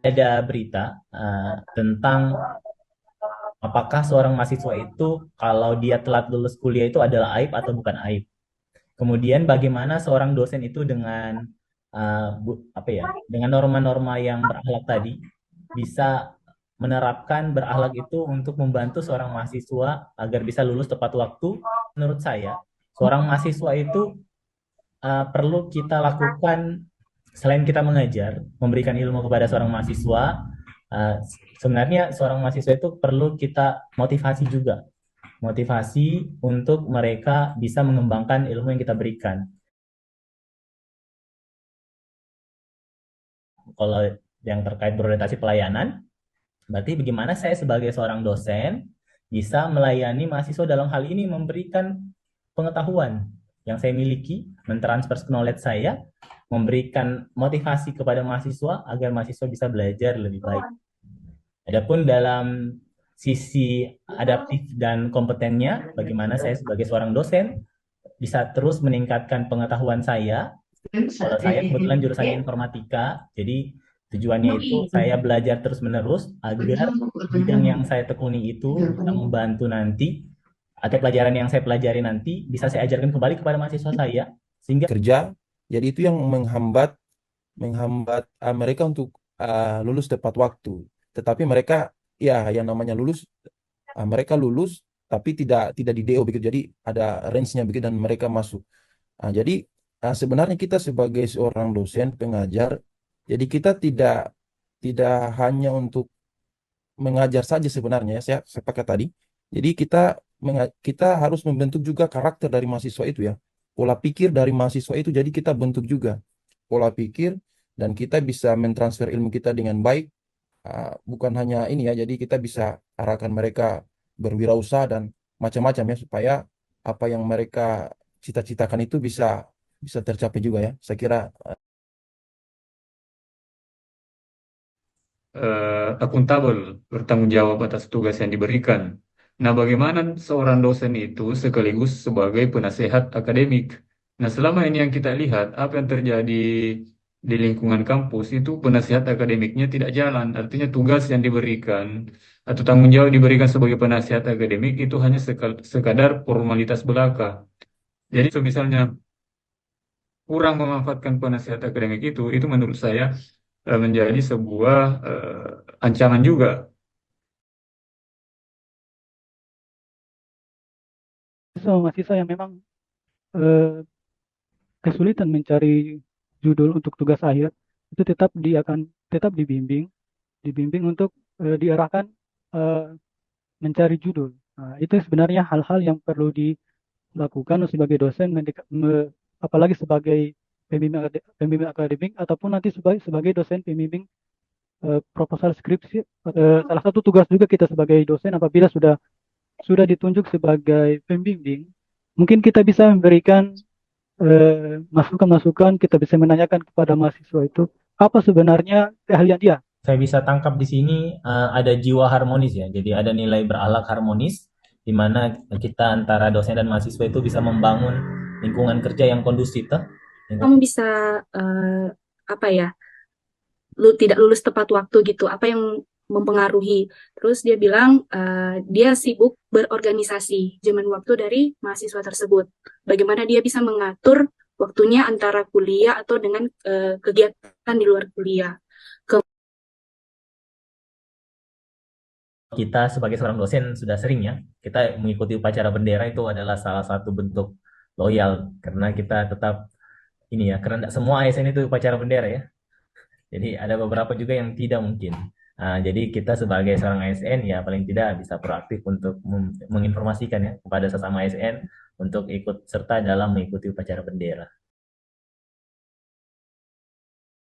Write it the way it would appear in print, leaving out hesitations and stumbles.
Ada berita tentang apakah seorang mahasiswa itu kalau dia telat lulus kuliah itu adalah aib atau bukan aib. Kemudian bagaimana seorang dosen itu dengan apa ya, dengan norma-norma yang berakhlak tadi bisa menerapkan berakhlak itu untuk membantu seorang mahasiswa agar bisa lulus tepat waktu. Menurut saya, seorang mahasiswa itu perlu kita lakukan selain kita mengajar, memberikan ilmu kepada seorang mahasiswa, uh, sebenarnya seorang mahasiswa itu perlu kita motivasi juga, motivasi untuk mereka bisa mengembangkan ilmu yang kita berikan. Kalau yang terkait berorientasi pelayanan, berarti bagaimana saya sebagai seorang dosen bisa melayani mahasiswa dalam hal ini memberikan pengetahuan yang saya miliki, mentransfer knowledge saya, memberikan motivasi kepada mahasiswa agar mahasiswa bisa belajar lebih baik. Adapun dalam sisi adaptif dan kompetennya, bagaimana saya sebagai seorang dosen bisa terus meningkatkan pengetahuan saya. Kalau saya kebetulan jurusannya informatika, jadi tujuannya itu saya belajar terus-menerus agar bidang yang saya tekuni itu bisa membantu nanti atau pelajaran yang saya pelajari nanti bisa saya ajarkan kembali kepada mahasiswa saya sehingga kerja. Jadi itu yang menghambat menghambat mereka untuk lulus tepat waktu. Tetapi mereka ya yang namanya lulus, mereka lulus tapi tidak di DO begitu. Jadi ada range-nya begitu dan mereka masuk. Jadi sebenarnya kita sebagai seorang dosen pengajar, jadi kita tidak tidak hanya untuk mengajar saja sebenarnya, saya sepakat tadi. Jadi kita harus membentuk juga karakter dari mahasiswa itu ya. Pola pikir dari mahasiswa itu jadi kita bentuk juga pola pikir dan kita bisa mentransfer ilmu kita dengan baik. Bukan hanya ini ya, jadi kita bisa arahkan mereka berwirausaha dan macam-macam ya supaya apa yang mereka cita-citakan itu bisa bisa tercapai juga ya. Saya kira akuntabel, bertanggung jawab atas tugas yang diberikan. Nah, bagaimana seorang dosen itu sekaligus sebagai penasehat akademik? Nah, selama ini yang kita lihat, apa yang terjadi di lingkungan kampus itu penasehat akademiknya tidak jalan. Artinya tugas yang diberikan atau tanggung jawab diberikan sebagai penasehat akademik itu hanya sekadar formalitas belaka. Jadi, misalnya kurang memanfaatkan penasehat akademik itu menurut saya menjadi sebuah ancaman juga. Mahasiswa yang memang eh, kesulitan mencari judul untuk tugas akhir itu dia akan tetap dibimbing untuk diarahkan eh, mencari judul. Nah, itu sebenarnya hal-hal yang perlu dilakukan sebagai dosen, apalagi sebagai pembimbing akademik ataupun nanti sebagai dosen pembimbing proposal skripsi. Salah satu tugas juga kita sebagai dosen apabila sudah ditunjuk sebagai pembimbing, mungkin kita bisa memberikan masukan-masukan, kita bisa menanyakan kepada mahasiswa itu apa sebenarnya keahlian dia. Saya bisa tangkap di sini ada jiwa harmonis ya. Jadi ada nilai berakhlak harmonis di mana kita antara dosen dan mahasiswa itu bisa membangun lingkungan kerja yang kondusif. Kamu bisa apa ya? Tidak lulus tepat waktu gitu. Apa yang mempengaruhi? Terus dia bilang dia sibuk berorganisasi zaman waktu dari mahasiswa tersebut. Bagaimana dia bisa mengatur waktunya antara kuliah atau dengan kegiatan di luar kuliah. Kita sebagai seorang dosen sudah sering ya, kita mengikuti upacara bendera itu adalah salah satu bentuk loyal karena kita tetap ini ya, karena tidak semua ASN itu upacara bendera ya. Jadi ada beberapa juga yang tidak mungkin. Jadi kita sebagai seorang ASN ya paling tidak bisa proaktif untuk menginformasikan ya kepada sesama ASN untuk ikut serta dalam mengikuti upacara bendera.